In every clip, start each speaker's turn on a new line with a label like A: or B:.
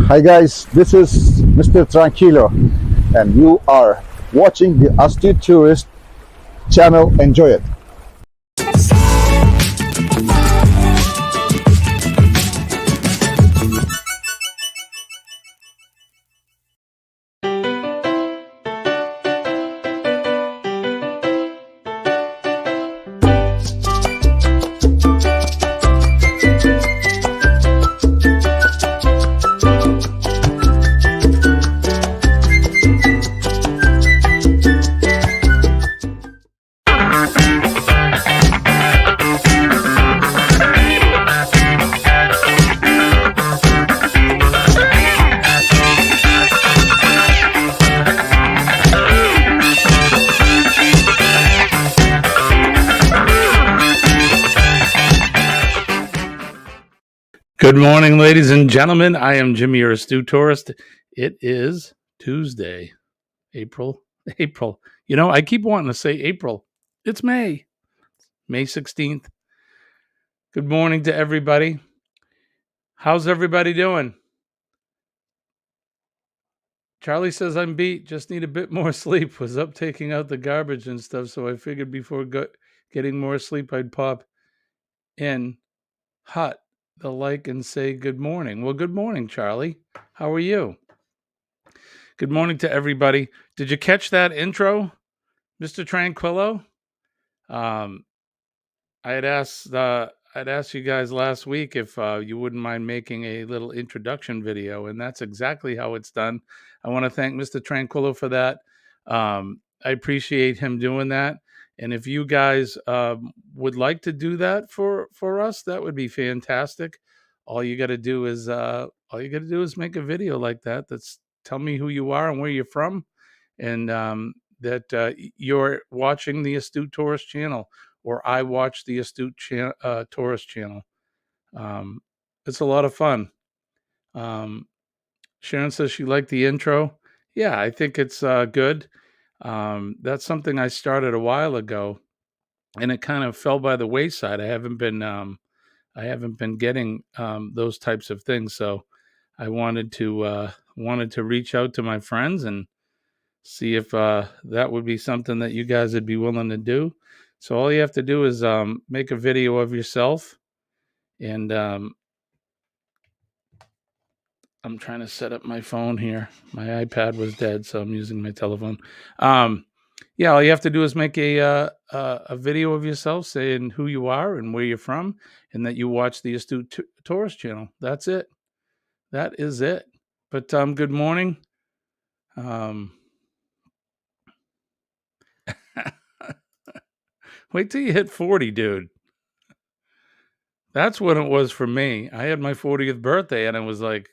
A: Hi guys, this is Mr. Tranquilo and you are watching the Astute Tourist channel. Enjoy it.
B: Good morning, ladies and gentlemen. I am Jimmy, your astute tourist. It is Tuesday, April. You know, I keep wanting to say April. It's May 16th. Good morning to everybody. How's everybody doing? Charlie says I'm beat. Just need a bit more sleep. Was up taking out the garbage and stuff, so I figured before getting more sleep, I'd pop in hot the like and say good morning. Well, good morning, Charlie. How are you? Good morning to everybody. Did you catch that intro, Mr. Tranquilo? I'd asked you guys last week if you wouldn't mind making a little introduction video, and that's exactly how it's done. I want to thank Mr. Tranquilo for that. I appreciate him doing that. And if you guys would like to do that for us, that would be fantastic. All you got to do is make a video like that. That's tell me who you are and where you're from, and that you're watching the Astute Tourist channel, or I watch the Astute Tourist channel. It's a lot of fun. Sharon says she liked the intro. Yeah, I think it's good. That's something I started a while ago, and it kind of fell by the wayside. I haven't been getting those types of things, so I wanted to reach out to my friends and see if that would be something that you guys would be willing to do. So all you have to do is make a video of yourself, and I'm trying to set up my phone here. My iPad was dead, so I'm using my telephone. Yeah, all you have to do is make a video of yourself saying who you are and where you're from, and that you watch the Astute Tourist channel. That's it. That is it. But good morning. Wait till you hit 40, dude. That's when it was for me. I had my 40th birthday, and I was like,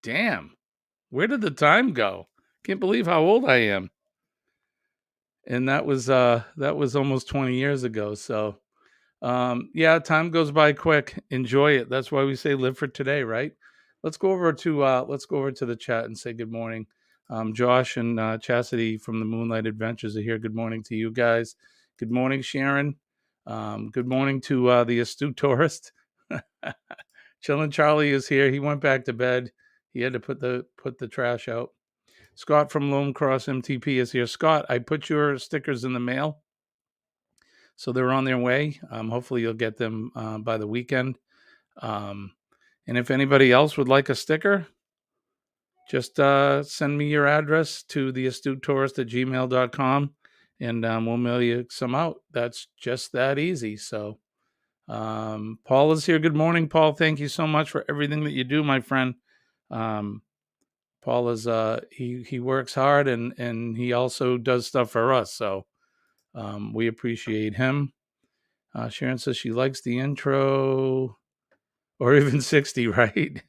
B: damn, where did the time go? Can't believe how old I am. And that was almost 20 years ago. So, yeah, time goes by quick. Enjoy it. That's why we say live for today, right? Let's go over to the chat and say good morning. Josh and Chastity from the Moonlight Adventures are here. Good morning to you guys. Good morning, Sharon. Good morning to the Astute Tourist. Chillin' Charlie is here. He went back to bed. He had to put the trash out. Scott from Lone Cross MTP is here. Scott, I put your stickers in the mail, so they're on their way. Hopefully you'll get them by the weekend. And if anybody else would like a sticker, just send me your address to theastutourist@gmail.com, and we'll mail you some out. That's just that easy. So Paul is here. Good morning, Paul. Thank you so much for everything that you do, my friend. Paul is he works hard, and he also does stuff for us. So we appreciate him. Sharon says she likes the intro, or even 60, right?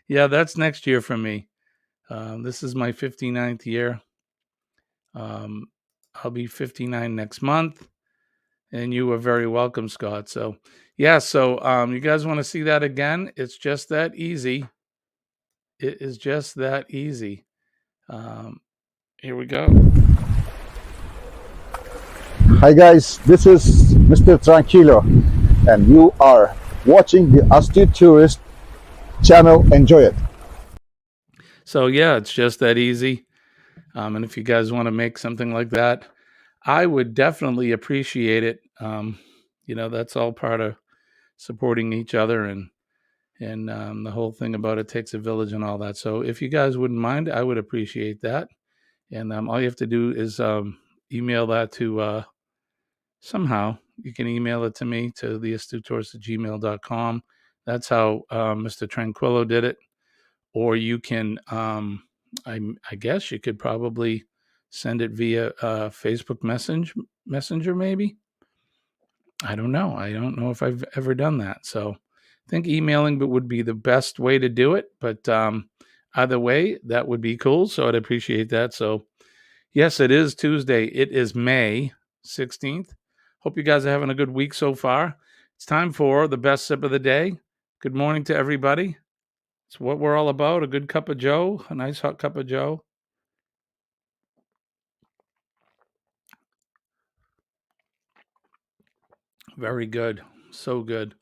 B: Yeah, that's next year for me. This is my 59th year. I'll be 59 next month, and you are very welcome, Scott. So, yeah, you guys want to see that again? It's just that easy. It is just that easy. Here we go.
A: Hi guys, this is Mr. Tranquilo and you are watching the Astute Tourist channel. Enjoy it.
B: So yeah, it's just that easy. And if you guys want to make something like that, I would definitely appreciate it. That's all part of supporting each other, and the whole thing about it takes a village and all that. So if you guys wouldn't mind, I would appreciate that. And all you have to do is email that to somehow. You can email it to me to theastutetourist@gmail.com. That's how Mr. Tranquillo did it. Or you can, I guess you could probably send it via Facebook Messenger, maybe. I don't know. I don't know if I've ever done that. So I think emailing would be the best way to do it. But either way, that would be cool. So I'd appreciate that. So yes, it is Tuesday. It is May 16th. Hope you guys are having a good week so far. It's time for the best sip of the day. Good morning to everybody. It's what we're all about. A good cup of Joe, a nice hot cup of Joe. Very good. So good.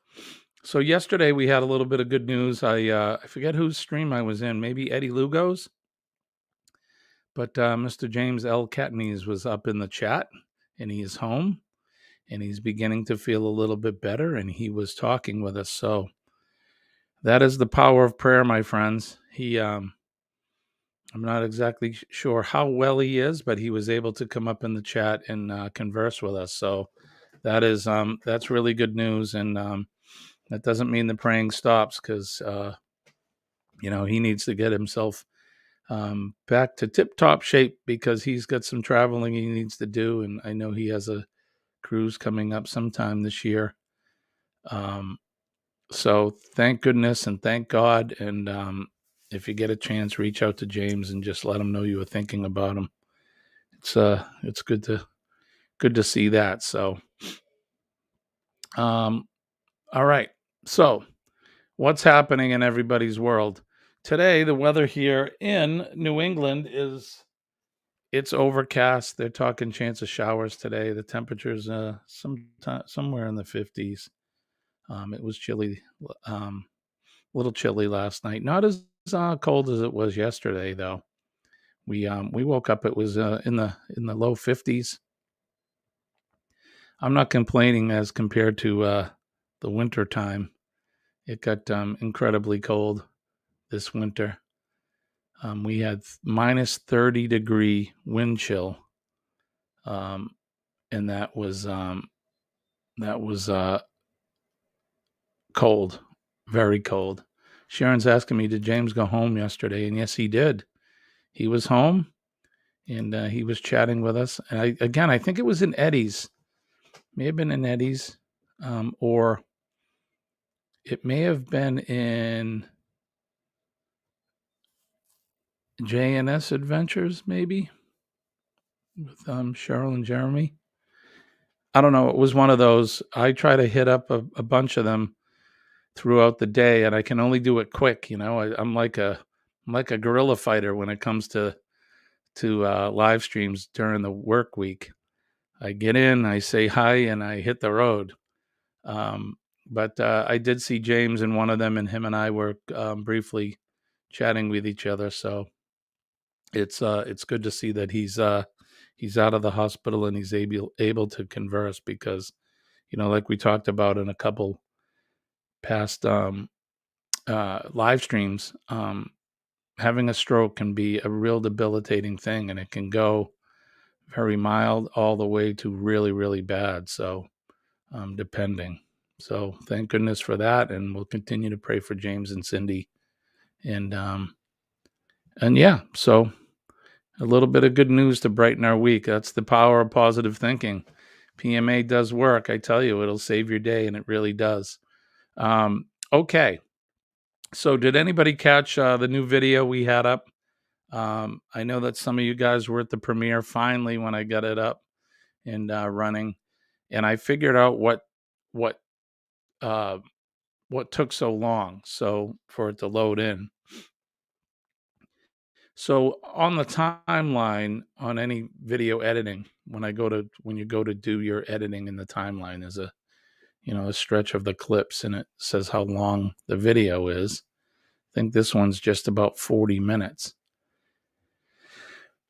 B: So yesterday we had a little bit of good news. I forget whose stream I was in. Maybe Eddie Lugo's. But Mr. James L. Catanese was up in the chat, and he is home, and he's beginning to feel a little bit better, and he was talking with us. So that is the power of prayer, my friends. I'm not exactly sure how well he is, but he was able to come up in the chat and converse with us. So that's really good news, and that doesn't mean the praying stops, because he needs to get himself back to tip-top shape, because he's got some traveling he needs to do, and I know he has a cruise coming up sometime this year. So thank goodness and thank God, and if you get a chance, reach out to James and just let him know you were thinking about him. It's good to see that. So all right. So what's happening in everybody's world today? The weather here in New England it's overcast. They're talking chance of showers today. The temperature's somewhere in the 50s. It was chilly, a little chilly last night. Not as cold as it was yesterday, though. We woke up. It was in the low 50s. I'm not complaining as compared to the winter time. It got incredibly cold this winter. We had minus 30-degree wind chill, and that was cold, very cold. Sharon's asking me, did James go home yesterday? And yes, he did. He was home, and he was chatting with us. And I think it was in Eddie's. May have been in Eddie's, or it may have been in JNS Adventures, maybe, with Cheryl and Jeremy. I don't know. It was one of those. I try to hit up a bunch of them throughout the day, and I can only do it quick. I'm like a guerrilla fighter when it comes to live streams during the work week. I get in, I say hi, and I hit the road. But I did see James in one of them, and him and I were briefly chatting with each other. So it's good to see that he's out of the hospital and he's able to converse, because like we talked about in a couple past live streams, having a stroke can be a real debilitating thing, and it can go very mild all the way to really, really bad. So depending. So thank goodness for that, and we'll continue to pray for James and Cindy, and yeah. So a little bit of good news to brighten our week. That's the power of positive thinking. PMA does work. I tell you, it'll save your day, and it really does. Okay. So did anybody catch the new video we had up? I know that some of you guys were at the premiere finally when I got it up and running, and I figured out what took so long for it to load in. So on the timeline on any video editing, when you go to do your editing in the timeline, there's a stretch of the clips, and it says how long the video is. think this one's just about 40 minutes.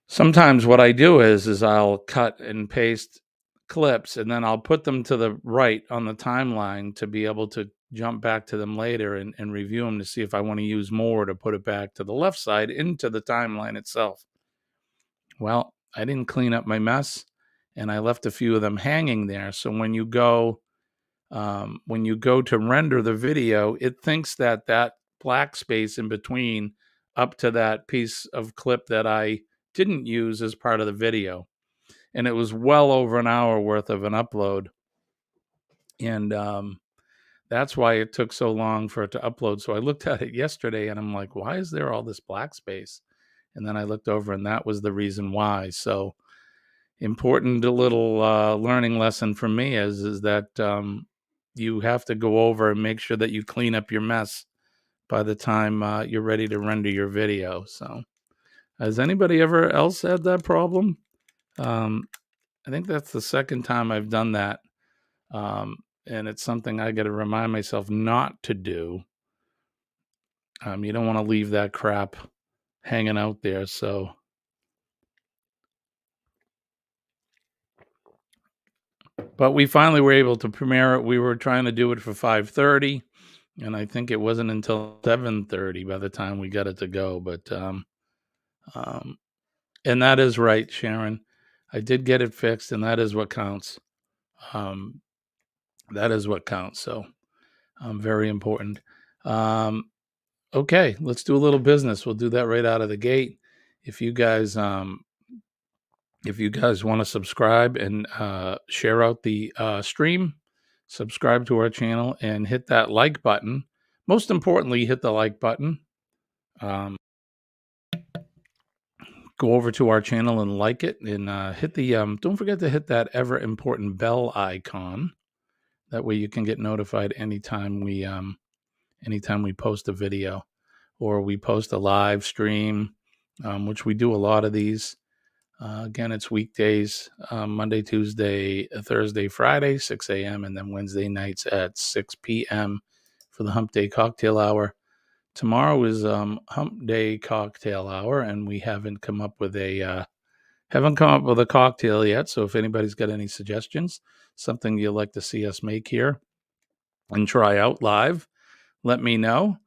B: Sometimes what I do is I'll cut and paste clips, and then I'll put them to the right on the timeline to be able to jump back to them later and review them to see if I want to use more to put it back to the left side into the timeline itself. Well, I didn't clean up my mess, and I left a few of them hanging there. So when you go to render the video, it thinks that that black space in between up to that piece of clip that I didn't use as part of the video. And it was well over an hour worth of an upload. And that's why it took so long for it to upload. So I looked at it yesterday and I'm like, why is there all this black space? And then I looked over and that was the reason why. So important little learning lesson for me is that you have to go over and make sure that you clean up your mess by the time you're ready to render your video. So has anybody ever else had that problem? I think that's the second time I've done that. And it's something I got to remind myself not to do. You don't want to leave that crap hanging out there. So but we finally were able to premiere it. We were trying to do it for 5:30, and I think it wasn't until 7:30 by the time we got it to go. But and that is right, Sharon. I did get it fixed, and that is what counts. That is what counts. So very important. Okay, let's do a little business. We'll do that right out of the gate. If you guys want to subscribe and share out the stream, subscribe to our channel and hit that like button. Most importantly, hit the like button. Go over to our channel and like it, and hit the don't forget to hit that ever important bell icon. That way you can get notified anytime we post a video or we post a live stream, which we do a lot of these. Again, it's weekdays, Monday, Tuesday, Thursday, Friday, 6 a.m., and then Wednesday nights at 6 p.m. for the Hump Day Cocktail Hour. Tomorrow is Hump Day Cocktail Hour, and we haven't come up with a cocktail yet. So if anybody's got any suggestions, something you'd like to see us make here and try out live, let me know.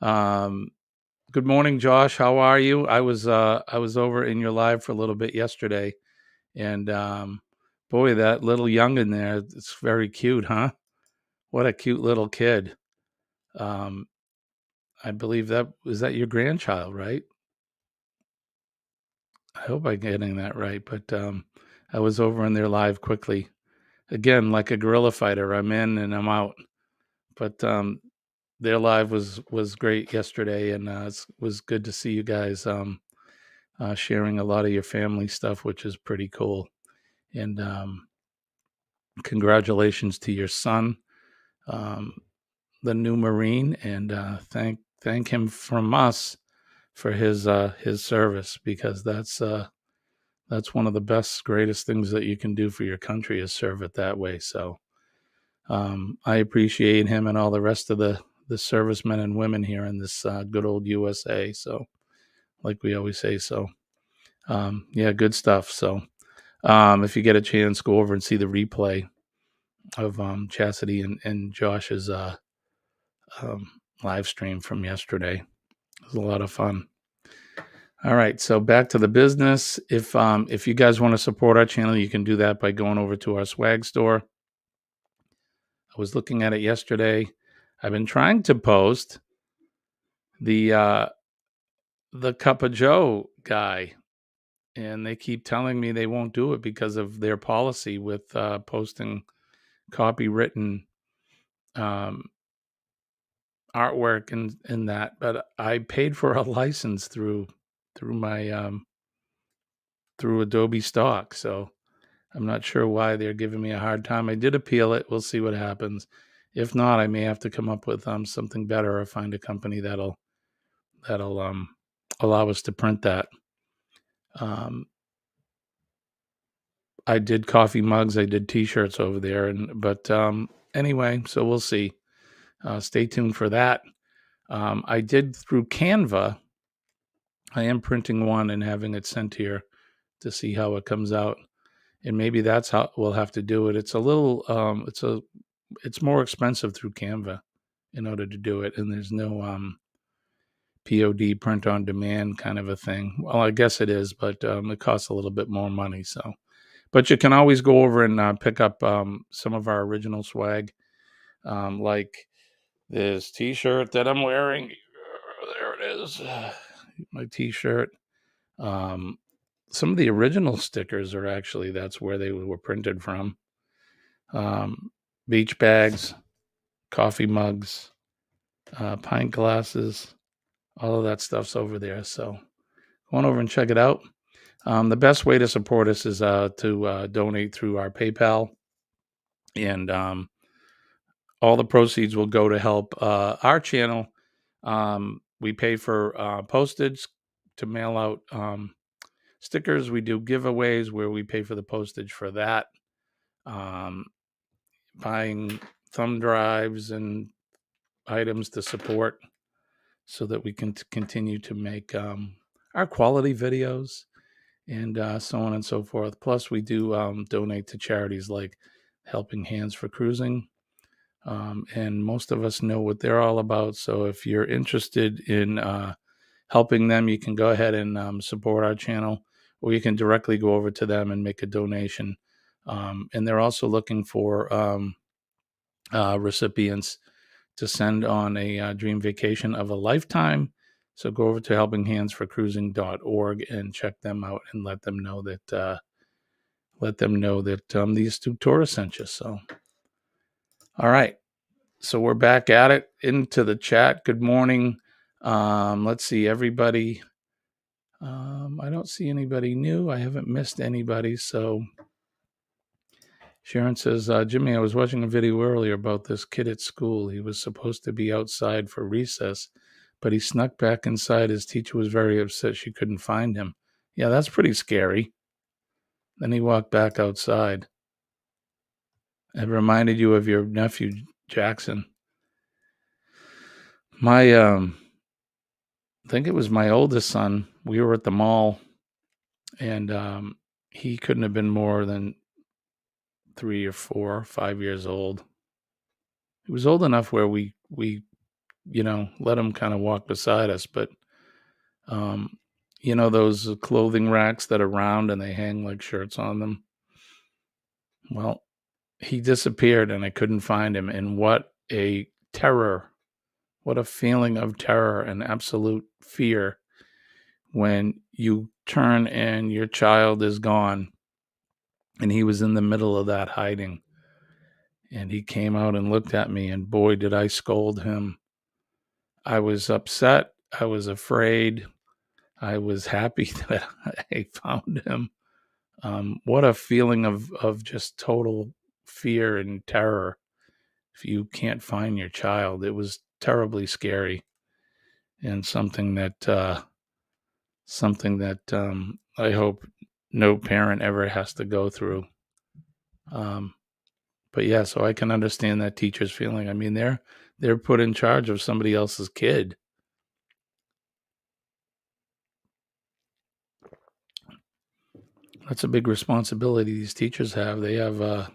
B: Good morning, Josh. How are you? I was over in your live for a little bit yesterday, and boy, that little youngin there, it's very cute, huh? What a cute little kid. I believe that your grandchild, right? I hope I'm getting that right, but I was over in their live quickly. Again, like a guerrilla fighter, I'm in and I'm out. But their live was great yesterday, and it was good to see you guys sharing a lot of your family stuff, which is pretty cool. And congratulations to your son, the new Marine, and thank him from us for his service, because that's one of the best, greatest things that you can do for your country is serve it that way. So I appreciate him and all the rest of the servicemen and women here in this good old USA. So like we always say, so yeah, good stuff. So if you get a chance, go over and see the replay of Chastity and Josh's live stream from yesterday. It was a lot of fun. All right, so back to the business. If you guys want to support our channel, you can do that by going over to our swag store. I was looking at it yesterday. I've been trying to post the Cup of Joe guy, and they keep telling me they won't do it because of their policy with posting copywritten artwork and that. But I paid for a license through my through Adobe Stock, so I'm not sure why they're giving me a hard time. I did appeal it. We'll see what happens. If not, I may have to come up with something better or find a company that'll allow us to print that. I did coffee mugs. I did T-shirts over there, but anyway, so we'll see. Stay tuned for that. I did through Canva. I am printing one and having it sent here to see how it comes out, and maybe that's how we'll have to do it. It's a little, it's more expensive through Canva in order to do it, and there's no POD, print on demand kind of a thing. Well, I guess it is, but it costs a little bit more money. So, but you can always go over and pick up some of our original swag, like this T-shirt that I'm wearing. There it is, my T-shirt. Some of the original stickers are actually, that's where they were printed from. Beach bags, coffee mugs, pint glasses, all of that stuff's over there. So go on over and check it out. The best way to support us is to donate through our PayPal, and all the proceeds will go to help our channel. We pay for postage to mail out stickers. We do giveaways where we pay for the postage for that. Buying thumb drives and items to support so that we can continue to make our quality videos, and so on and so forth. Plus, we do donate to charities like Helping Hands for Cruising, and most of us know what they're all about. So if you're interested in helping them, you can go ahead and support our channel, or you can directly go over to them and make a donation. And they're also looking for recipients to send on a dream vacation of a lifetime. So go over to helpinghandsforcruising.org and check them out and let them know that these two tourists sent you. So, all right. So we're back at it, into the chat. Good morning. Let's see, everybody. I don't see anybody new. I haven't missed anybody. So Sharon says, Jimmy, I was watching a video earlier about this kid at school. He was supposed to be outside for recess, but he snuck back inside. His teacher was very upset she couldn't find him. Yeah, that's pretty scary. Then he walked back outside. It reminded you of your nephew, Jackson. I think it was my oldest son. We were at the mall, and he couldn't have been more than 3 or 4 or 5 years old. He was old enough where we let him kind of walk beside us, but those clothing racks that are round and they hang like shirts on them. Well, he disappeared and I couldn't find him. And what a terror, what a feeling of terror and absolute fear when you turn and your child is gone. And he was in the middle of that hiding. And he came out and looked at me, and boy, did I scold him. I was upset. I was afraid. I was happy that I found him. What a feeling of just total fear and terror if you can't find your child. It was terribly scary, and something that I hope no parent ever has to go through. But yeah, so I can understand that teacher's feeling. I mean, they're put in charge of somebody else's kid. That's a big responsibility these teachers have. They have a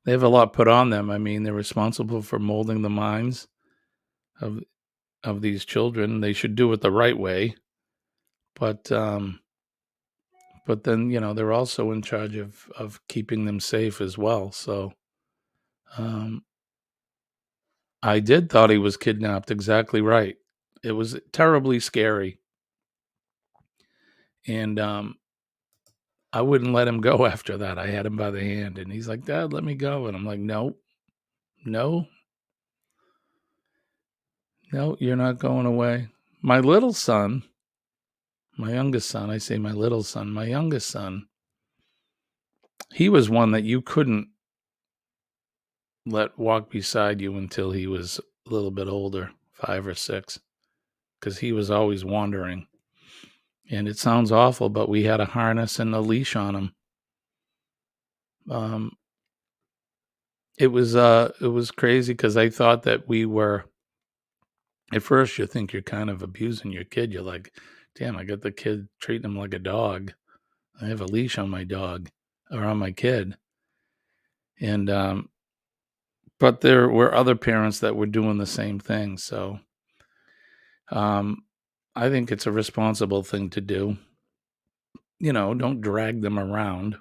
B: lot put on them. I mean, they're responsible for molding the minds of these children. They should do it the right way, but then they're also in charge of keeping them safe as well. So I did thought he was kidnapped. Exactly right. It was terribly scary, and I wouldn't let him go after that. I had him by the hand, and he's like, "Dad, let me go." And I'm like, "No, you're not going away." My little son, my youngest son, I say my little son, my youngest son, he was one that you couldn't let walk beside you until he was a little bit older, 5 or 6, because he was always wandering. And it sounds awful, but we had a harness and a leash on him. It was crazy because I thought that we were At first, you think you're kind of abusing your kid. You're like, damn, I got the kid treating him like a dog. I have a leash on my dog or on my kid. And, but there were other parents that were doing the same thing. So, I think it's a responsible thing to do. Don't drag them around,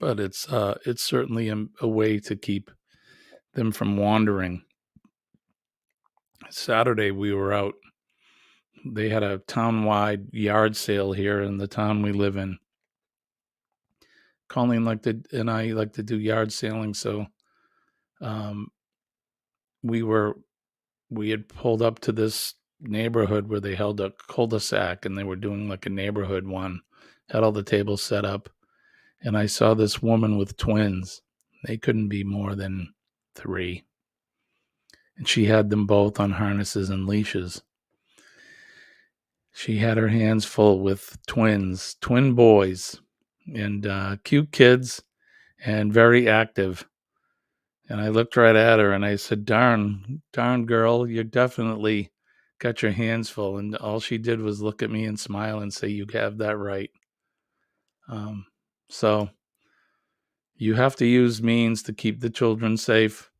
B: but it's certainly a way to keep them from wandering. Saturday we were out. They had a town-wide yard sale here in the town we live in. Colleen and I like to do yard sailing, so we had pulled up to this neighborhood where they held a cul-de-sac, and they were doing like a neighborhood one. Had all the tables set up, and I saw this woman with twins. They couldn't be more than 3, and she had them both on harnesses and leashes. She had her hands full with twin boys, and cute kids, and very active. And I looked right at her and I said, darn girl, you definitely got your hands full. And all she did was look at me and smile and say, you have that right. So you have to use means to keep the children safe.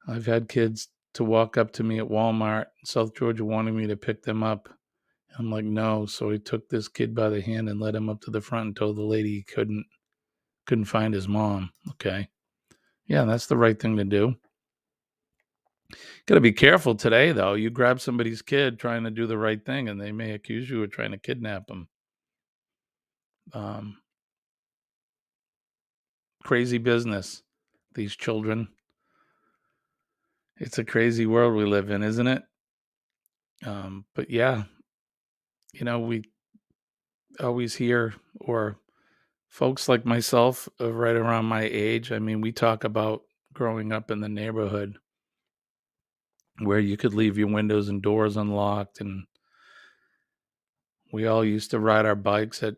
B: I've had kids to walk up to me at Walmart in South Georgia wanting me to pick them up. I'm like, no. So I took this kid by the hand and led him up to the front and told the lady he couldn't find his mom. Okay. Yeah, that's the right thing to do. Got to be careful today, though. You grab somebody's kid trying to do the right thing, and they may accuse you of trying to kidnap them. Crazy business, these children. It's a crazy world we live in, isn't it? But yeah, we always hear, or folks like myself, right around my age. I mean, we talk about growing up in the neighborhood where you could leave your windows and doors unlocked, and we all used to ride our bikes at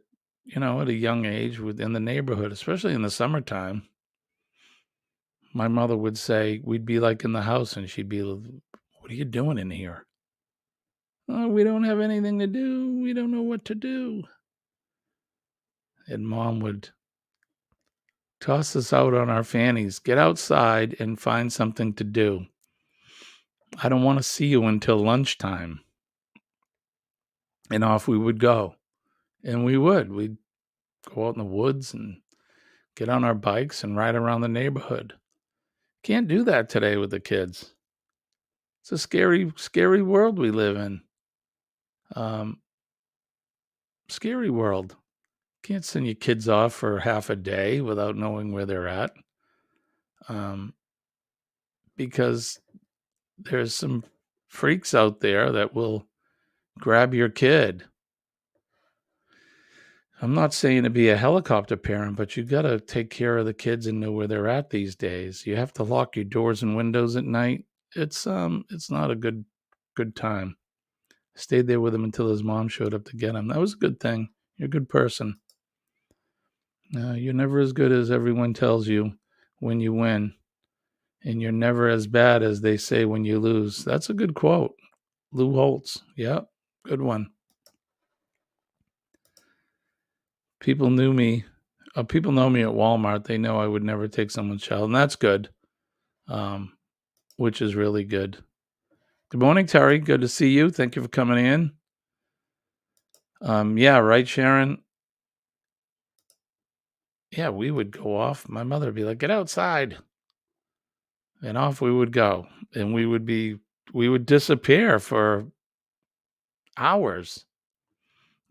B: a young age within the neighborhood, especially in the summertime. My mother would say we'd be like in the house, and she'd be, what are you doing in here? Oh, we don't have anything to do. We don't know what to do. And Mom would toss us out on our fannies. Get outside and find something to do. I don't want to see you until lunchtime. And off we would go. And we'd go out in the woods and get on our bikes and ride around the neighborhood. Can't do that today with the kids. It's a scary, scary world we live in. Scary world. Can't send your kids off for half a day without knowing where they're at. Because there's some freaks out there that will grab your kid. I'm not saying to be a helicopter parent, but you got to take care of the kids and know where they're at these days. You have to lock your doors and windows at night. It's not a good time. Stayed there with him until his mom showed up to get him. That was a good thing. You're a good person. You're never as good as everyone tells you when you win, and you're never as bad as they say when you lose. That's a good quote. Lou Holtz. Yep, good one. People know me at Walmart. They know I would never take someone's child, and that's good, which is really good. Good morning, Terry. Good to see you. Thank you for coming in. Yeah, right, Sharon? Yeah, we would go off. My mother would be like, get outside. And off we would go. And we would disappear for hours.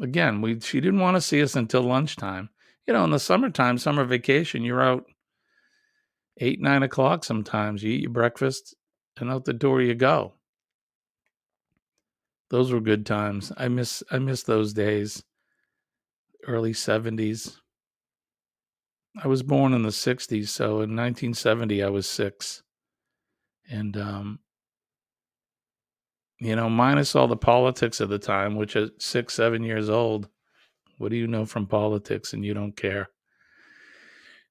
B: Again, she didn't want to see us until lunchtime. In the summertime, summer vacation, you're out 8, 9 o'clock sometimes. You eat your breakfast and out the door you go. Those were good times. I miss those days. Early 70s. I was born in the 60s, so in 1970 I was 6. And minus all the politics of the time, which at 6, 7 years old, what do you know from politics, and you don't care?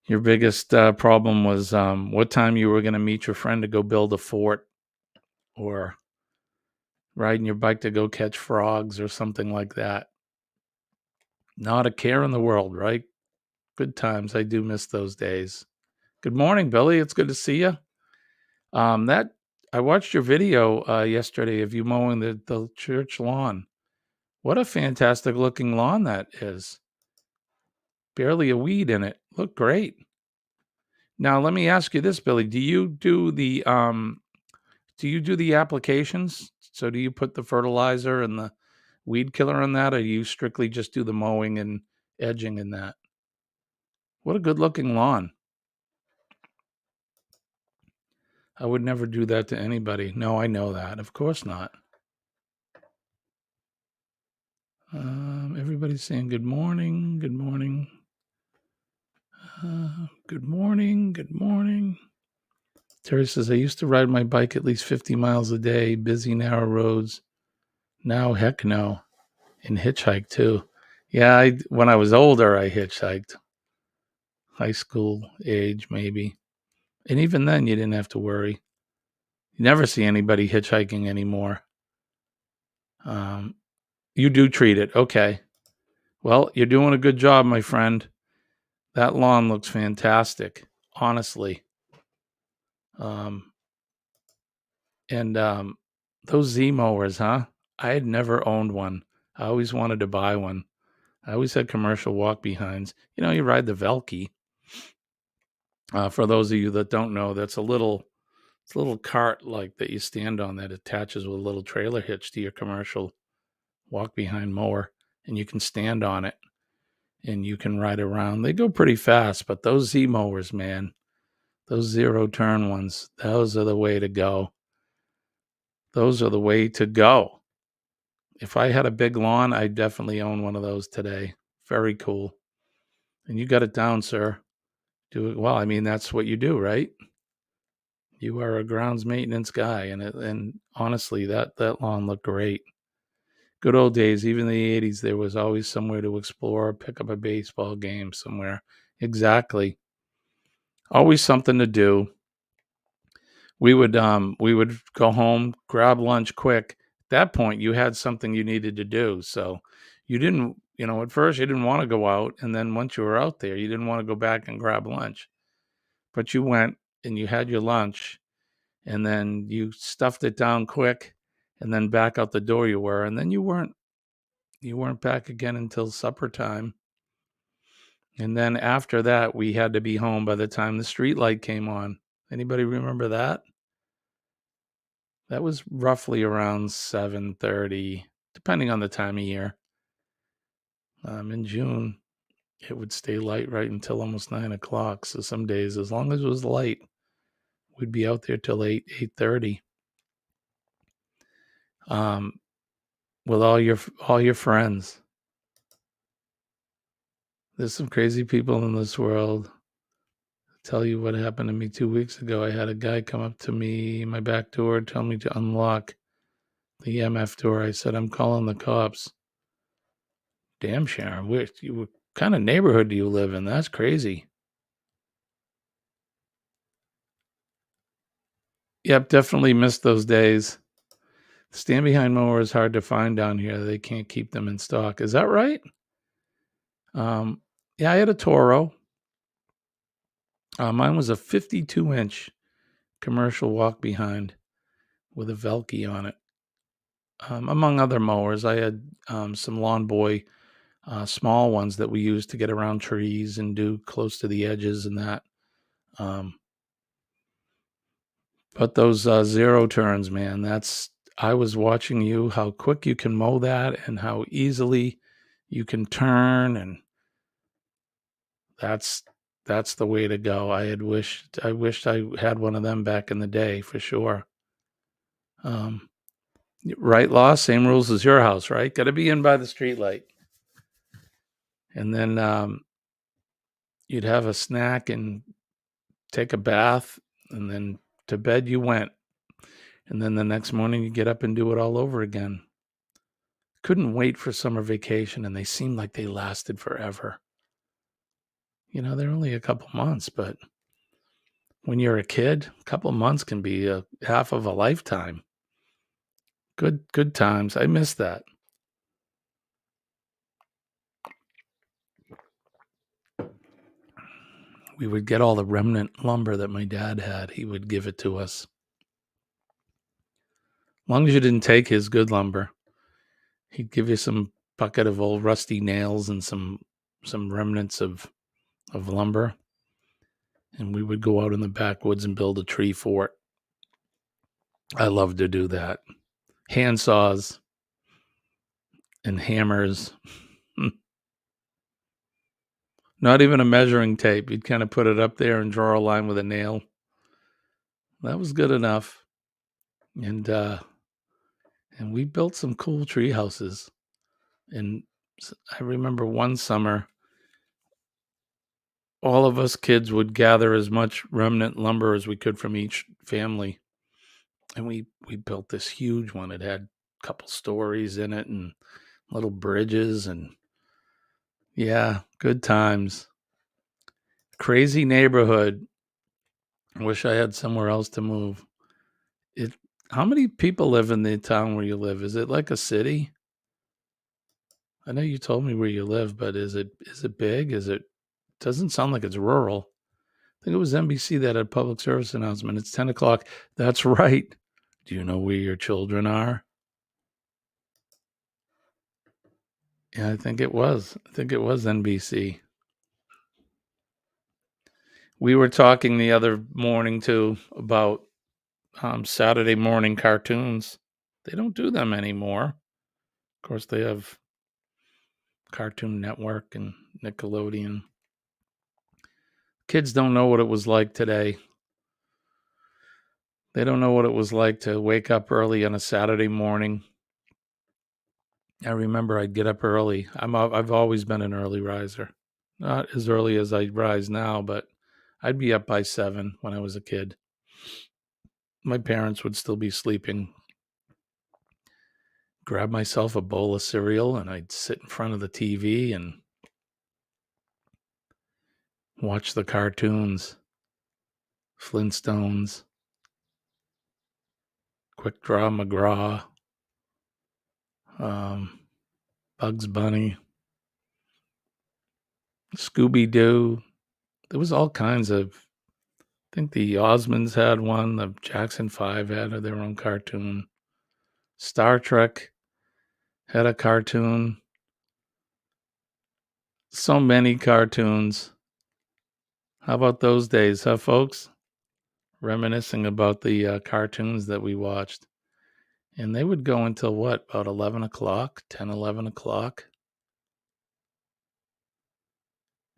B: Your biggest problem was what time you were going to meet your friend to go build a fort, or riding your bike to go catch frogs or something like that. Not a care in the world, right? Good times. I do miss those days. Good morning, Billy. It's good to see you. That I watched your video yesterday of you mowing the church lawn. What a fantastic looking lawn that is. Barely a weed in it. Looked great. Now let me ask you this, Billy. Do you do the applications? So do you put the fertilizer and the weed killer on that, or do you strictly just do the mowing and edging in that? What a good looking lawn. I would never do that to anybody. No, I know that. Of course not. Everybody's saying good morning. Good morning. Good morning. Good morning. Terry says, I used to ride my bike at least 50 miles a day, busy, narrow roads. Now, heck no. And hitchhike too. Yeah, when I was older, I hitchhiked. High school age, maybe. And even then, you didn't have to worry. You never see anybody hitchhiking anymore. You do treat it. Okay. Well, you're doing a good job, my friend. That lawn looks fantastic, honestly. Those Z mowers, huh? I had never owned one. I always wanted to buy one. I always had commercial walk behinds. You know, you ride the Velke. For those of you that don't know, it's a little cart like that you stand on that attaches with a little trailer hitch to your commercial walk behind mower, and you can stand on it and you can ride around. They go pretty fast, but those Z mowers, man, those zero turn ones, those are the way to go. Those are the way to go. If I had a big lawn, I'd definitely own one of those today. Very cool. And you got it down, sir. Do it well. I mean, that's what you do, right? You are a grounds maintenance guy, and honestly, that lawn looked great. Good old days, even in the 80s, there was always somewhere to explore, pick up a baseball game somewhere. Exactly. Always something to do. We would go home, grab lunch quick. At that point, you had something you needed to do. So you didn't, at first you didn't want to go out, and then once you were out there, you didn't want to go back and grab lunch. But you went and you had your lunch, and then you stuffed it down quick, and then back out the door you were, and then you weren't back again until supper time. And then after that, we had to be home by the time the street light came on. Anybody remember that? That was roughly around 7:30, depending on the time of year. In June, it would stay light right until almost 9 o'clock. So some days, as long as it was light, we'd be out there till 8:30. With all your friends. There's some crazy people in this world. I'll tell you what happened to me 2 weeks ago. I had a guy come up to me, my back door, tell me to unlock the EMF door. I said, I'm calling the cops. Damn, Sharon, what kind of neighborhood do you live in? That's crazy. Yep, definitely missed those days. Stand behind mower is hard to find down here. They can't keep them in stock. Is that right? Yeah, I had a Toro. Mine was a 52-inch commercial walk behind with a Velke on it. Among other mowers, I had some Lawn Boy small ones that we used to get around trees and do close to the edges and that. But those zero turns, man, I was watching you, how quick you can mow that and how easily you can turn, and that's the way to go. I wished I had one of them back in the day for sure. Right, Law? Same rules as your house, right? Got to be in by the street light. And then you'd have a snack and take a bath, and then to bed you went. And then the next morning you get up and do it all over again. Couldn't wait for summer vacation, and they seemed like they lasted forever. They're only a couple months, but when you're a kid, a couple months can be half of a lifetime. Good times. I miss that. We would get all the remnant lumber that my dad had. He would give it to us. As long as you didn't take his good lumber, he'd give you some bucket of old rusty nails and some remnants of lumber, and we would go out in the backwoods and build a tree fort. I love to do that. Hand saws and hammers. Not even a measuring tape. You'd kind of put it up there and draw a line with a nail. That was good enough. And we built some cool tree houses. And I remember one summer, all of us kids would gather as much remnant lumber as we could from each family. And we built this huge one. It had a couple stories in it and little bridges, and yeah, good times. Crazy neighborhood. I wish I had somewhere else to move. How many people live in the town where you live? Is it like a city? I know you told me where you live, but is it big? Doesn't sound like it's rural. I think it was NBC that had public service announcement. It's 10 o'clock. That's right. Do you know where your children are? Yeah, I think it was. NBC. We were talking the other morning too about Saturday morning cartoons. They don't do them anymore. Of course, they have Cartoon Network and Nickelodeon. Kids don't know what it was like today. They don't know what it was like to wake up early on a Saturday morning. I remember I'd get up early. I've always been an early riser. Not as early as I rise now, but I'd be up by 7 when I was a kid. My parents would still be sleeping. Grab myself a bowl of cereal and I'd sit in front of the TV and watch the cartoons. Flintstones, Quick Draw McGraw, Bugs Bunny, Scooby-Doo. There was all kinds of, I think the Osmonds had one, the Jackson 5 had their own cartoon. Star Trek had a cartoon. So many cartoons. How about those days, huh, folks? Reminiscing about the cartoons that we watched. And they would go until what, about 11 o'clock, 10, 11 o'clock?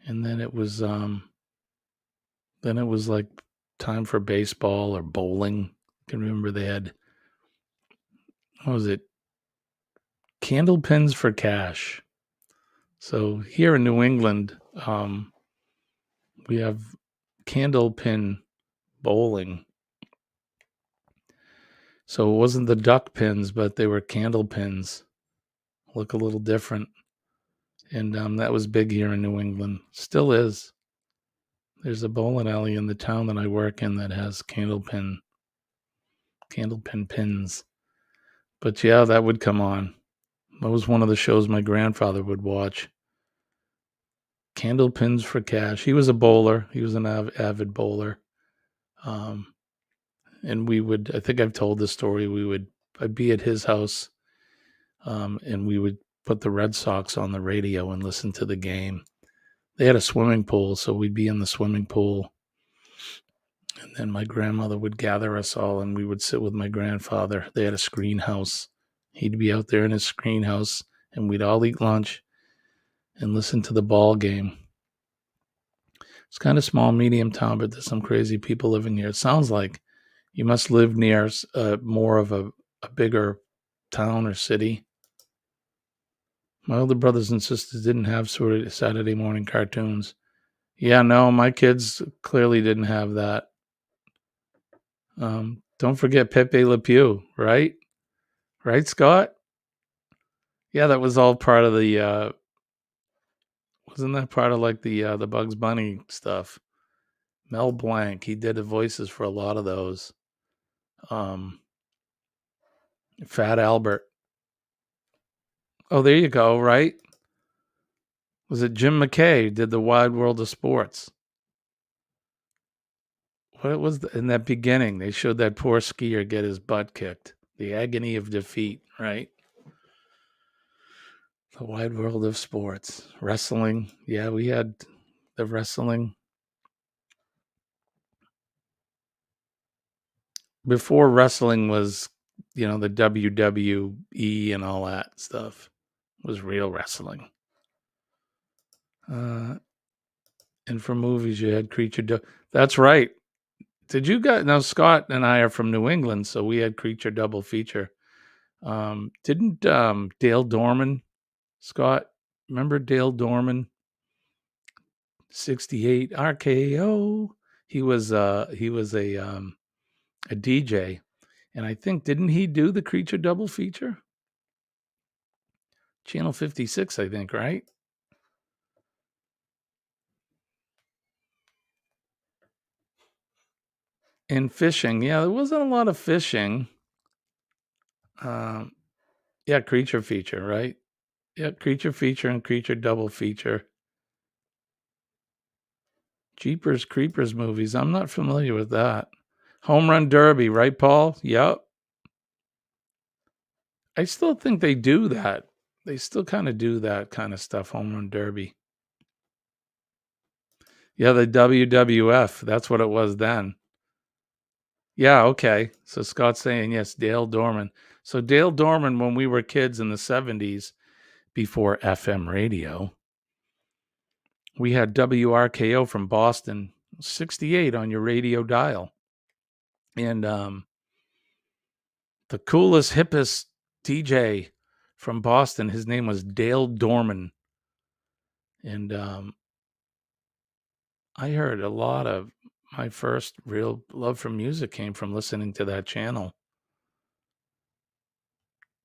B: And then it was like time for baseball or bowling. I can remember they had, what was it? Candle pins for cash. So here in New England, we have candle pin bowling. So it wasn't the duck pins, but they were candle pins. Look a little different. And that was big here in New England. Still is. There's a bowling alley in the town that I work in that has candle pin pins. But yeah, that would come on. That was one of the shows my grandfather would watch. Candle pins for cash. He was a bowler. He was an avid bowler. And we would, I think I've told this story, I'd be at his house, and we would put the Red Sox on the radio and listen to the game. They had a swimming pool, so we'd be in the swimming pool. And then my grandmother would gather us all and we would sit with my grandfather. They had a screen house. He'd be out there in his screen house and we'd all eat lunch and listen to the ball game. It's kind of small, medium town, but there's some crazy people living here. It sounds like you must live near more of a bigger town or city. My older brothers and sisters didn't have sort of Saturday morning cartoons. Yeah, no, my kids clearly didn't have that. Don't forget Pepe Le Pew, right? Right, Scott? Yeah, that was all part of the, wasn't that part of like the Bugs Bunny stuff? Mel Blanc, he did the voices for a lot of those. Fat Albert. Oh, there you go, right? Was it Jim McKay did the Wide World of Sports? What was in that beginning? They showed that poor skier get his butt kicked. The agony of defeat, right? The Wide World of Sports. Wrestling. Yeah, we had the wrestling. Before wrestling was, the WWE and all that stuff was real wrestling. And for movies, you had Creature. That's right. Did you guys now? Scott and I are from New England, so we had Creature double feature. Didn't Dale Dorman, Scott? Remember Dale Dorman? 68 RKO. He was a DJ, and I think didn't he do the Creature double feature? Channel 56, I think, right? And fishing, yeah, there wasn't a lot of fishing. Yeah, Creature feature, right? Yeah, Creature feature and Creature double feature. Jeepers Creepers movies. I'm not familiar with that. Home Run Derby, right, Paul? Yep. I still think they do that. They still kind of do that kind of stuff, Home Run Derby. Yeah, the WWF. That's what it was then. Yeah, okay. So Scott's saying, yes, Dale Dorman. So Dale Dorman, when we were kids in the 70s, before FM radio, we had WRKO from Boston, 68 on your radio dial. And the coolest, hippest DJ from Boston, his name was Dale Dorman. And I heard a lot of my first real love for music came from listening to that channel.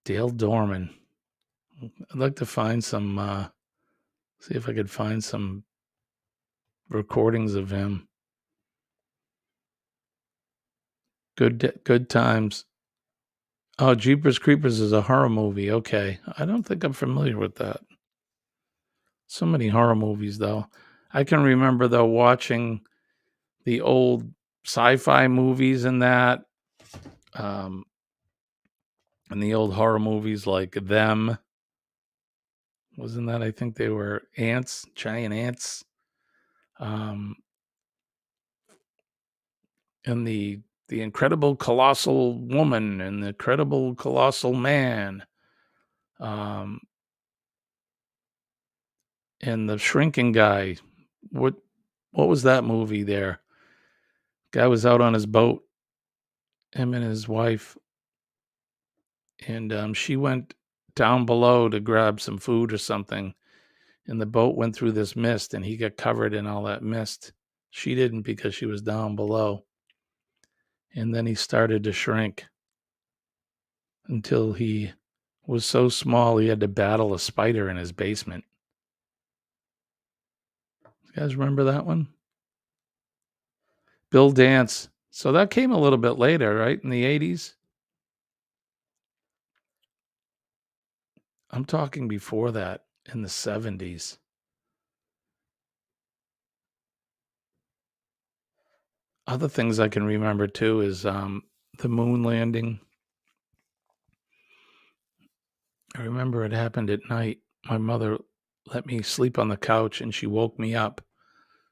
B: Dale Dorman. I'd like to find some, see if I could find some recordings of him. Good times. Oh, Jeepers Creepers is a horror movie. Okay. I don't think I'm familiar with that. So many horror movies, though. I can remember, though, watching the old sci-fi movies and that. And the old horror movies like Them. Wasn't that? I think they were ants, giant ants. And the Incredible Colossal Woman and the Incredible Colossal Man. And the Shrinking Guy. What was that movie there? Guy was out on his boat, him and his wife, and she went down below to grab some food or something, and the boat went through this mist, and he got covered in all that mist. She didn't because she was down below. And then he started to shrink until he was so small he had to battle a spider in his basement. You guys remember that one? Bill Dance. So that came a little bit later, right? In the 80s? I'm talking before that, in the 70s. Other things I can remember too is the moon landing. I remember it happened at night. My mother let me sleep on the couch and she woke me up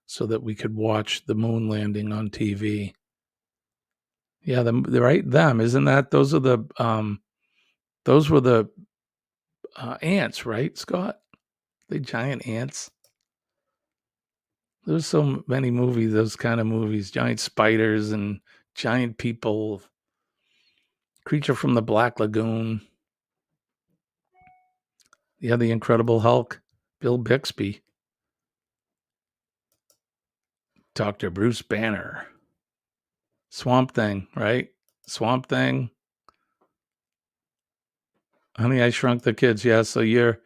B: so that we could watch the moon landing on TV. Yeah, them, isn't that? Those were the ants, right, Scott? The giant ants. There's so many movies, those kind of movies, giant spiders and giant people. Creature from the Black Lagoon. Yeah, the Incredible Hulk. Bill Bixby. Dr. Bruce Banner. Swamp Thing, right? Swamp Thing. Honey, I Shrunk the Kids. Yeah, so you're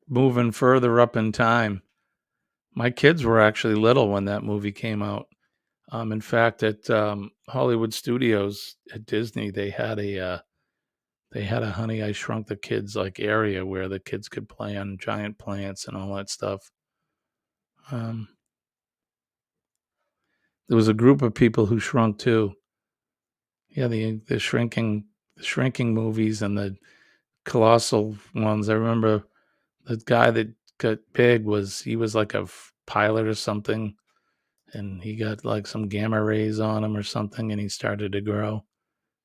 B: moving further up in time. My kids were actually little when that movie came out. In fact, at Hollywood Studios at Disney, they had a they had a Honey, I Shrunk the Kids like area where the kids could play on giant plants and all that stuff. There was a group of people who shrunk too. Yeah, the shrinking movies and the colossal ones. I remember the guy that got big he was like a pilot or something, and he got like some gamma rays on him or something, and he started to grow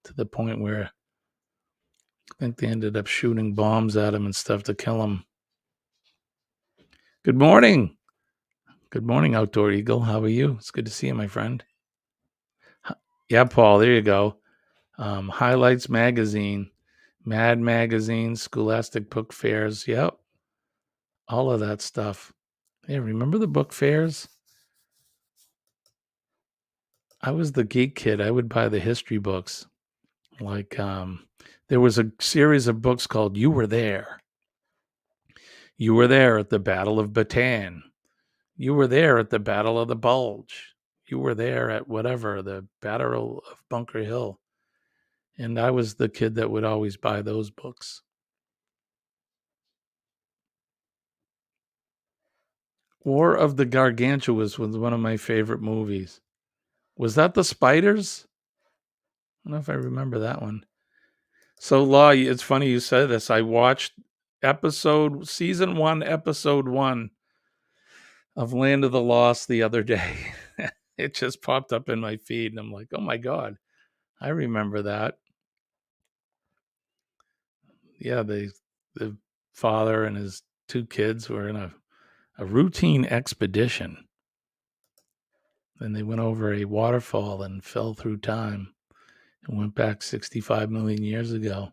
B: to the point where I think they ended up shooting bombs at him and stuff to kill him. Good morning. Good morning, Outdoor Eagle. How are you? It's good to see you, my friend. Yeah, Paul, there you go. Highlights Magazine, Mad Magazine, Scholastic Book Fairs. Yep. All of that stuff. Yeah, remember the book fairs? I was the geek kid. I would buy the history books. Like, there was a series of books called You Were There. You were there at the Battle of Bataan. You were there at the Battle of the Bulge. You were there at whatever, the Battle of Bunker Hill. And I was the kid that would always buy those books. War of the Gargantuas was one of my favorite movies. Was that the spiders? I don't know if I remember that one. So, Law, it's funny you said this. I watched season 1, episode 1 of Land of the Lost the other day. It just popped up in my feed, and I'm like, oh my God, I remember that. Yeah, the father and his 2 kids were in a routine expedition. Then they went over a waterfall and fell through time and went back 65 million years ago.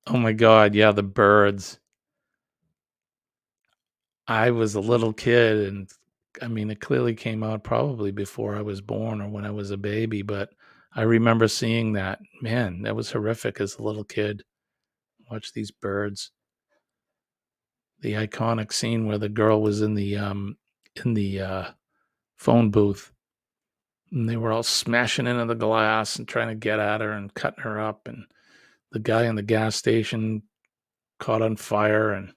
B: Oh my God, yeah, the birds. I was a little kid, and I mean, it clearly came out probably before I was born or when I was a baby, but I remember seeing that. Man, that was horrific as a little kid. Watch these birds. The iconic scene where the girl was in the phone booth, and they were all smashing into the glass and trying to get at her and cutting her up, and the guy in the gas station caught on fire. And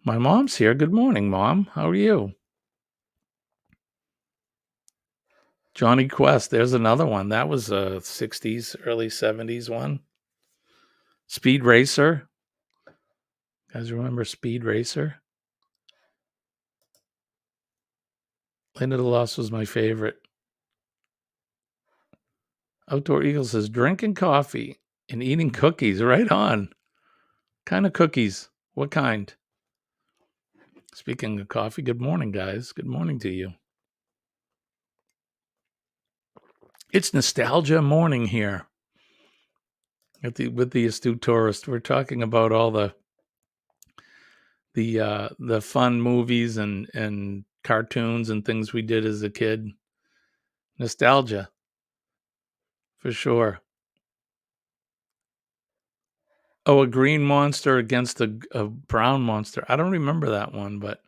B: my mom's here. Good morning, Mom. How are you? Johnny Quest. There's another one. That was a 60s, early 70s one. Speed Racer. You guys remember Speed Racer? Land of the Lost was my favorite. Outdoor Eagle says drinking coffee and eating cookies. Right on. Kind of cookies. What kind? Speaking of coffee, good morning, guys. Good morning to you. It's nostalgia morning here with the Astute Tourist. We're talking about all the fun movies and cartoons and things we did as a kid. Nostalgia, for sure. Oh, a green monster against a brown monster. I don't remember that one, but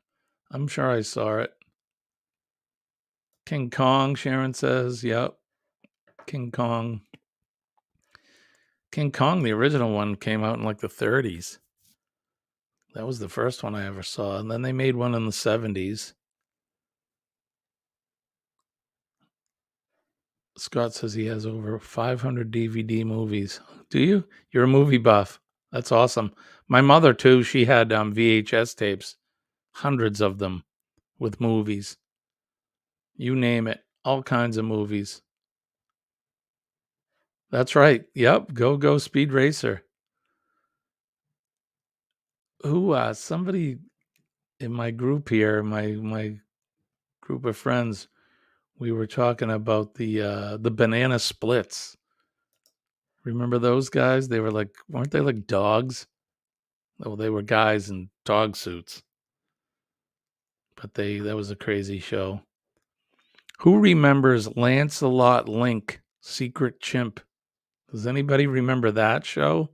B: I'm sure I saw it. King Kong, Sharon says. Yep. King Kong. King Kong, the original one, came out in like the 30s. That was the first one I ever saw. And then they made one in the 70s. Scott says he has over 500 DVD movies. Do you? You're a movie buff. That's awesome. My mother, too, she had VHS tapes, hundreds of them with movies. You name it, all kinds of movies. That's right. Yep. Go Speed Racer. Somebody in my group here, my group of friends, we were talking about the banana splits. Remember those guys? They were like, weren't they like dogs? Oh, they were guys in dog suits. But that was a crazy show. Who remembers Lancelot Link, Secret Chimp? Does anybody remember that show?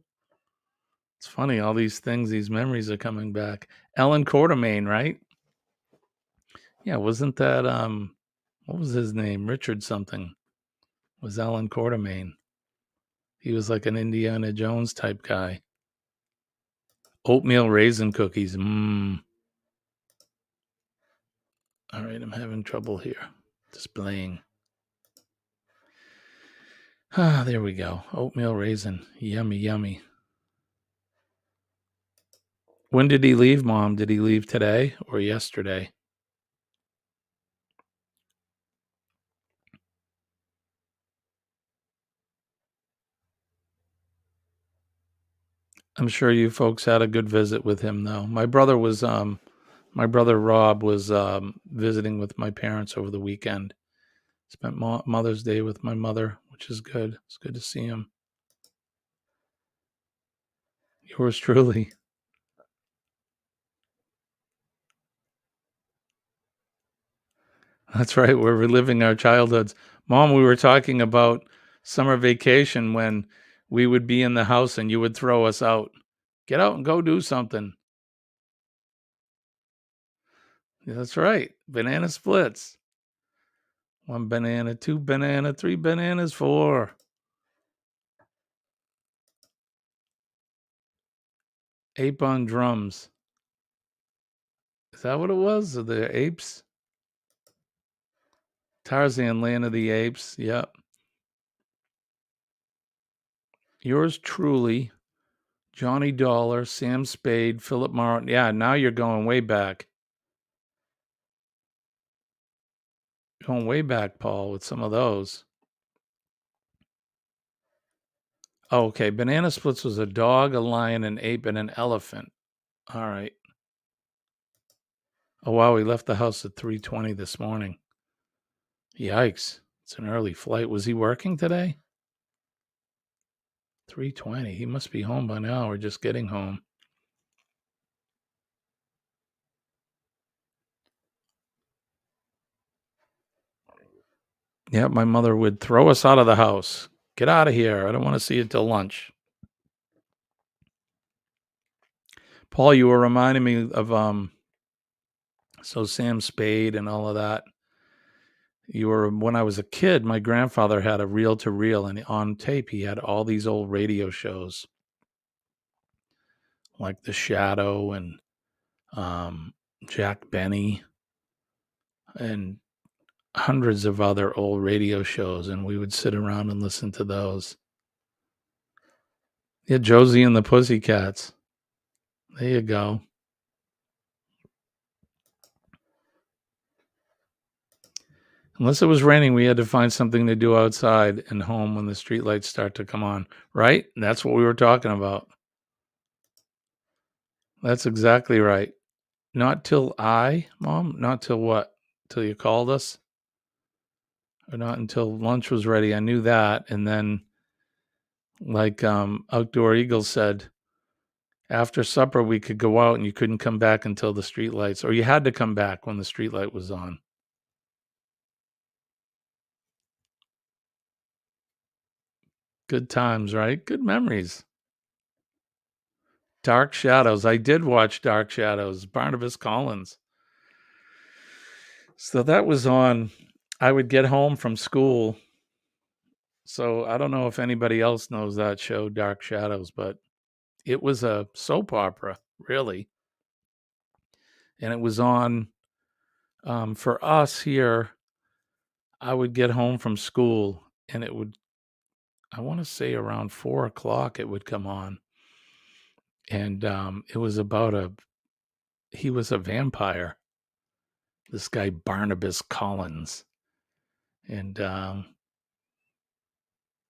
B: It's funny, all these things, these memories are coming back. Ellen Quartermain, right? Yeah, wasn't that what was his name? Richard something. was Alan Quartermain. He was like an Indiana Jones type guy. Oatmeal raisin cookies. All right, I'm having trouble here displaying. There we go. Oatmeal raisin. Yummy, yummy. When did he leave, Mom? Did he leave today or yesterday? I'm sure you folks had a good visit with him, though. My brother Rob was visiting with my parents over the weekend. Spent Mother's Day with my mother, which is good. It's good to see him. Yours truly. That's right. We're reliving our childhoods. Mom, we were talking about summer vacation when we would be in the house and you would throw us out. Get out and go do something. That's right. Banana splits. 1 banana, 2 banana, 3 bananas, 4. Ape on drums. Is that what it was? Or the apes? Tarzan, Land of the Apes. Yep. Yours truly, Johnny Dollar, Sam Spade, Philip Martin. Yeah, now you're going way back. Going way back, Paul, with some of those. Oh, okay. Banana Splits was a dog, a lion, an ape, and an elephant. All right. Oh, wow. He left the house at 3:20 this morning. Yikes. It's an early flight. Was he working today? 3:20. He must be home by now or just getting home. Yeah, my mother would throw us out of the house. Get out of here. I don't want to see you till lunch. Paul, you were reminding me of so Sam Spade and all of that. When I was a kid, my grandfather had a reel to reel, and on tape he had all these old radio shows like The Shadow and Jack Benny and hundreds of other old radio shows, and we would sit around and listen to those. Yeah, Josie and the Pussycats. There you go. Unless it was raining, we had to find something to do outside and home when the streetlights start to come on, right? That's what we were talking about. That's exactly right. Not till Mom? Not till what? Till you called us? Or not until lunch was ready. I knew that. And then, like Outdoor Eagle said, after supper, we could go out and you couldn't come back until the streetlights, or you had to come back when the streetlight was on. Good times, right? Good memories. Dark Shadows. I did watch Dark Shadows, Barnabas Collins. So that was on. I would get home from school. So I don't know if anybody else knows that show, Dark Shadows, but it was a soap opera, really. And it was on for us here. I would get home from school and it would, I want to say around 4:00, it would come on. And it was about he was a vampire, this guy Barnabas Collins. And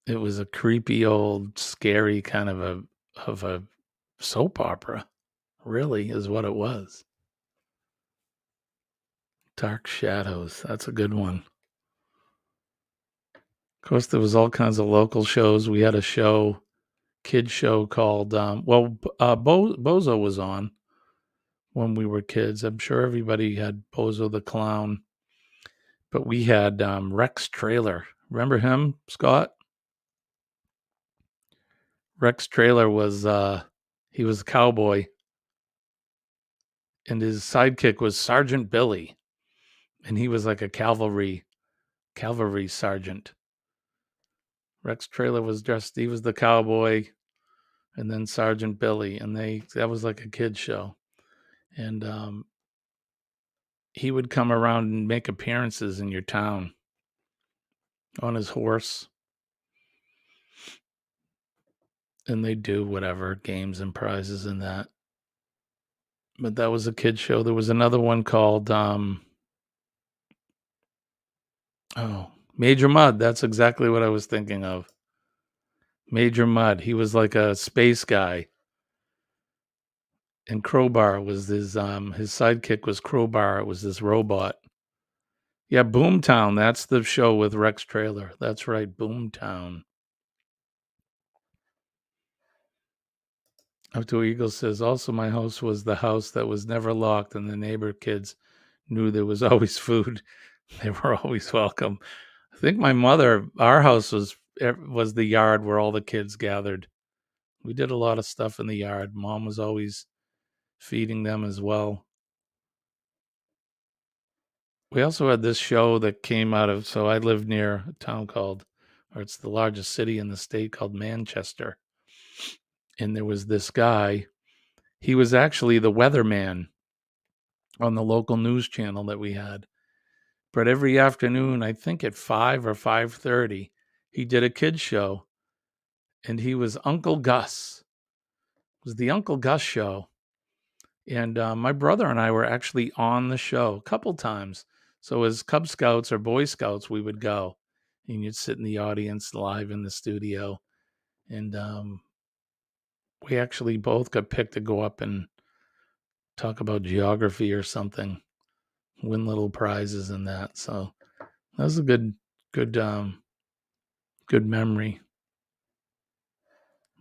B: it was a creepy old scary kind of a soap opera, really, is what it was. Dark Shadows, that's a good one. Of course, there was all kinds of local shows. We had a kid show called Bozo was on when we were kids. I'm sure everybody had Bozo the Clown, but we had Rex Trailer. Remember him, Scott? Rex Trailer was he was a cowboy, and his sidekick was Sergeant Billy, and he was like a cavalry sergeant. Rex Trailer was dressed, he was the cowboy, and then Sergeant Billy, and that was like a kid show. And he would come around and make appearances in your town on his horse. And they'd do whatever, games and prizes and that. But that was a kid show. There was another one called Major Mud. That's exactly what I was thinking of. Major Mud. He was like a space guy. And Crowbar was his sidekick was Crowbar. It was this robot. Yeah, Boomtown. That's the show with Rex Trailer. That's right, Boomtown. Up to Eagle says, also my house was the house that was never locked, and the neighbor kids knew there was always food. They were always welcome. I think our house was the yard where all the kids gathered. We did a lot of stuff in the yard. Mom was always feeding them as well. We also had this show that came out of, so I lived near a town it's the largest city in the state called Manchester. And there was this guy, he was actually the weatherman on the local news channel that we had. But every afternoon, I think at 5 or 5:30, he did a kids show, and he was Uncle Gus. It was the Uncle Gus show. And my brother and I were actually on the show a couple times. So as Cub Scouts or Boy Scouts, we would go, and you'd sit in the audience live in the studio. And we actually both got picked to go up and talk about geography or something, win little prizes and that. So that was a good memory.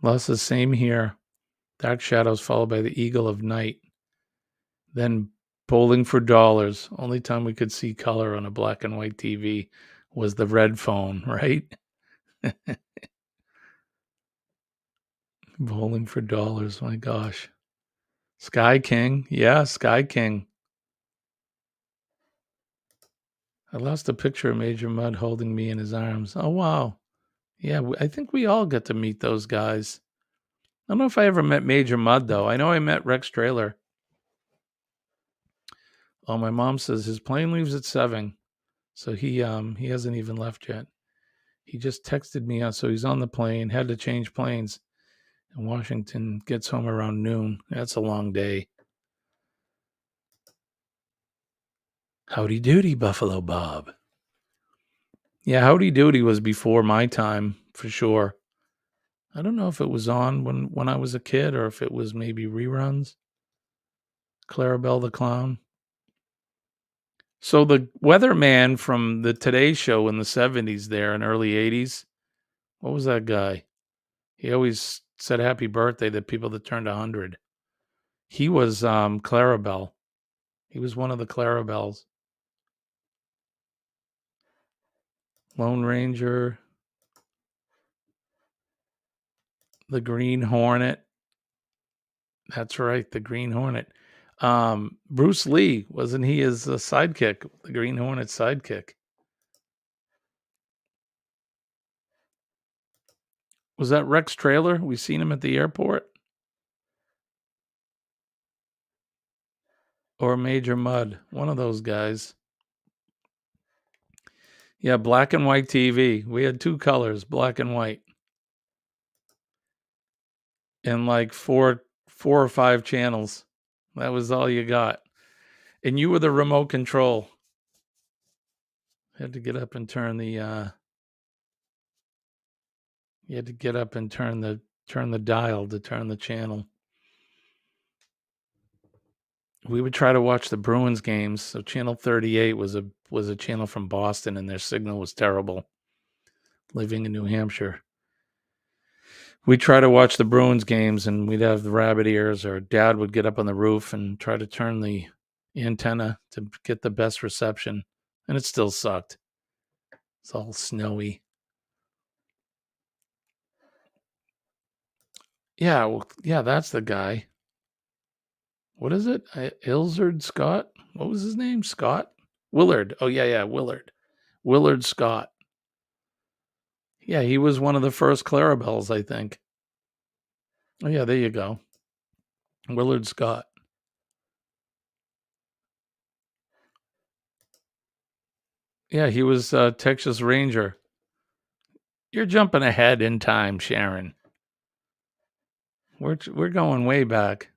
B: Lots the same here. Dark Shadows followed by the Eagle of Night. Then Bowling for Dollars. Only time we could see color on a black and white TV was the red phone, right? Bowling for Dollars. My gosh. Sky King. Yeah, Sky King. I lost a picture of Major Mud holding me in his arms. Oh, wow. Yeah, I think we all got to meet those guys. I don't know if I ever met Major Mud, though. I know I met Rex Trailer. Oh, my mom says his plane leaves at 7. So he hasn't even left yet. He just texted me, so he's on the plane, had to change planes. And Washington gets home around noon. That's a long day. Howdy doody, Buffalo Bob. Yeah, Howdy Doody was before my time, for sure. I don't know if it was on when I was a kid or if it was maybe reruns. Clarabelle the Clown. So the weatherman from the Today Show in the 70s there and early 80s, what was that guy? He always said happy birthday to people that turned 100. He was Clarabelle. He was one of the Clarabelles. Lone Ranger. The Green Hornet. That's right, the Green Hornet. Bruce Lee, wasn't he his sidekick, the Green Hornet sidekick? Was that Rex Trailer? We seen him at the airport? Or Major Mud, one of those guys. Yeah, black and white TV. We had 2 colors, black and white. And like four or 5 channels. That was all you got. And you were the remote control. Had to get up and turn the you had to get up and turn the dial to turn the channel. We would try to watch the Bruins games. So channel 38 was a channel from Boston, and their signal was terrible. Living in New Hampshire, we'd try to watch the Bruins games, and we'd have the rabbit ears, or Dad would get up on the roof and try to turn the antenna to get the best reception, and it still sucked. It's all snowy. Yeah, well, yeah, that's the guy. What is it? Ilzard Scott? What was his name? Scott? Willard. Oh, yeah, Willard. Willard Scott. Yeah, he was one of the first Clarabelles, I think. Oh, yeah, there you go. Willard Scott. Yeah, he was Texas Ranger. You're jumping ahead in time, Sharon. We're going way back.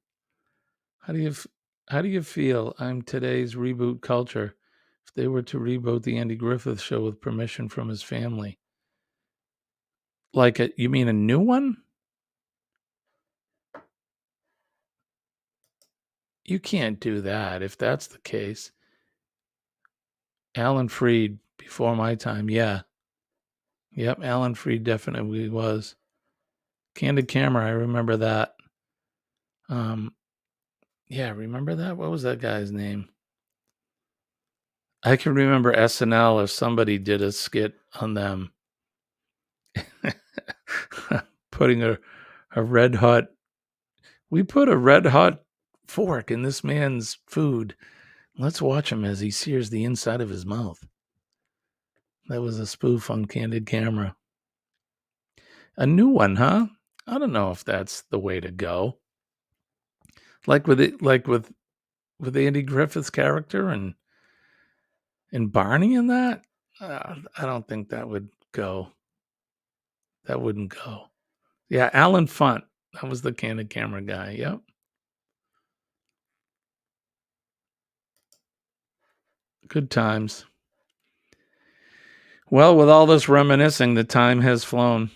B: How do you feel? I'm today's reboot culture. If they were to reboot the Andy Griffith Show with permission from his family, you mean a new one? You can't do that if that's the case. Alan Freed before my time, yeah. Yep, Alan Freed definitely was. Candid Camera, I remember that. Yeah, remember that? What was that guy's name? I can remember SNL if somebody did a skit on them. Putting a red hot, we put a red hot fork in this man's food. Let's watch him as he sears the inside of his mouth. That was a spoof on Candid Camera. A new one, huh? I don't know if that's the way to go. Like with Andy Griffith's character and Barney in that. I don't think that would go. That wouldn't go. Yeah, Alan Funt. That was the Candid Camera guy. Yep. Good times. Well, with all this reminiscing, the time has flown,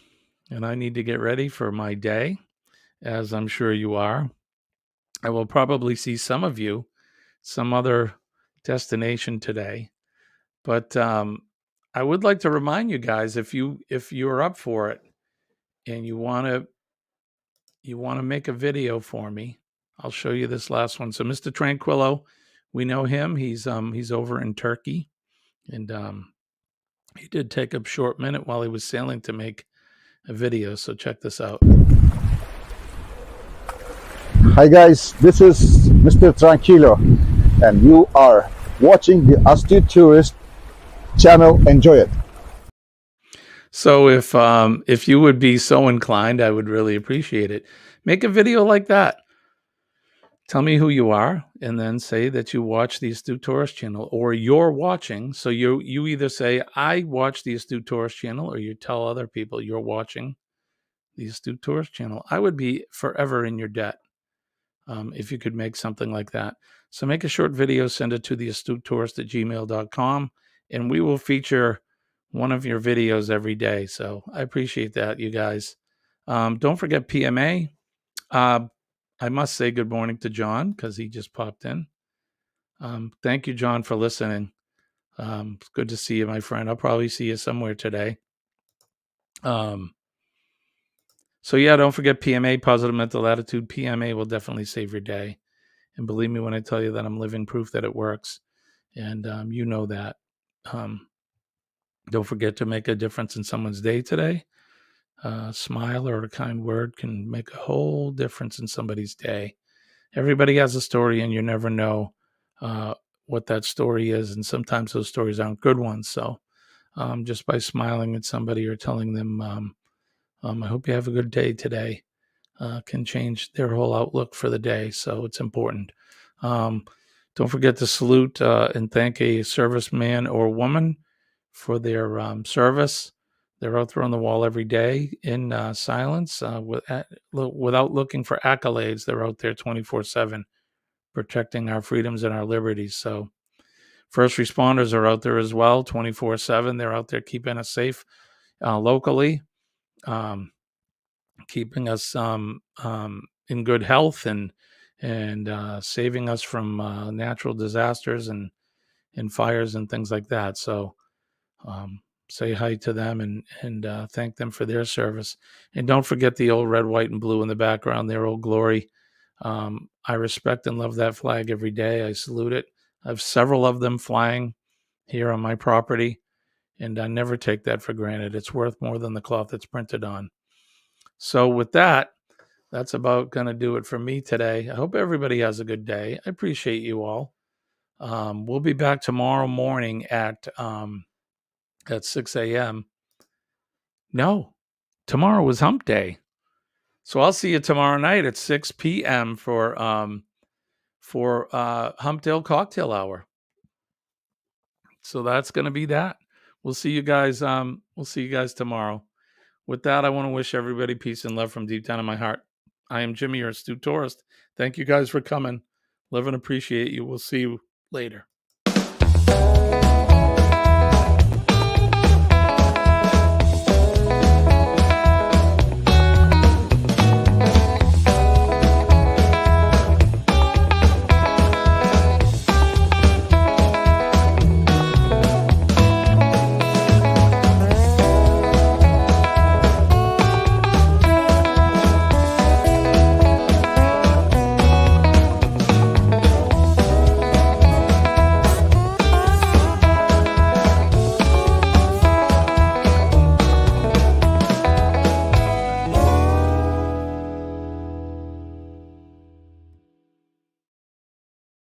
B: and I need to get ready for my day, as I'm sure you are. I will probably see some of you some other destination today, but I would like to remind you guys, if you're up for it and you want to make a video for me, I'll show you this last one. So Mr. Tranquillo, we know him. He's over in Turkey, and he did take a short minute while he was sailing to make a video. So check this out.
A: Hi guys, this is Mr. Tranquilo, and you are watching the Astute Tourist channel. Enjoy it.
B: So if you would be so inclined, I would really appreciate it. Make a video like that. Tell me who you are, and then say that you watch the Astute Tourist channel, or you're watching. So you either say I watch the Astute Tourist channel, or you tell other people you're watching the Astute Tourist channel. I would be forever in your debt if you could make something like that. So make a short video, send it to theastutetourist@gmail.com, and we will feature one of your videos every day. So I appreciate that, you guys. Don't forget PMA. I must say good morning to John because he just popped in. Thank you, John, for listening. It's good to see you, my friend. I'll probably see you somewhere today. So yeah, don't forget PMA, Positive Mental Attitude. PMA will definitely save your day. And believe me when I tell you that I'm living proof that it works. And you know that. Don't forget to make a difference in someone's day today. A smile or a kind word can make a whole difference in somebody's day. Everybody has a story, and you never know what that story is. And sometimes those stories aren't good ones. So just by smiling at somebody or telling them, I hope you have a good day today, can change their whole outlook for the day. So it's important. Don't forget to salute and thank a serviceman or woman for their service. They're out there on the wall every day in silence without looking for accolades. They're out there 24/7 protecting our freedoms and our liberties. So first responders are out there as well 24/7. They're out there keeping us safe locally, keeping us in good health and saving us from natural disasters and fires and things like that. So say hi to them and thank them for their service. And don't forget the old red, white, and blue in the background, their old glory. I respect and love that flag every day. I salute it. I have several of them flying here on my property, and I never take that for granted. It's worth more than the cloth it's printed on. So with that, that's about going to do it for me today. I hope everybody has a good day. I appreciate you all. We'll be back tomorrow morning at 6 a.m. No, tomorrow was hump day. So I'll see you tomorrow night at 6 p.m. for Humpdale Cocktail Hour. So that's going to be that. We'll see you guys tomorrow. With that, I want to wish everybody peace and love from deep down in my heart. I am Jimmy, your astute tourist. Thank you guys for coming. Love and appreciate you. We'll see you later.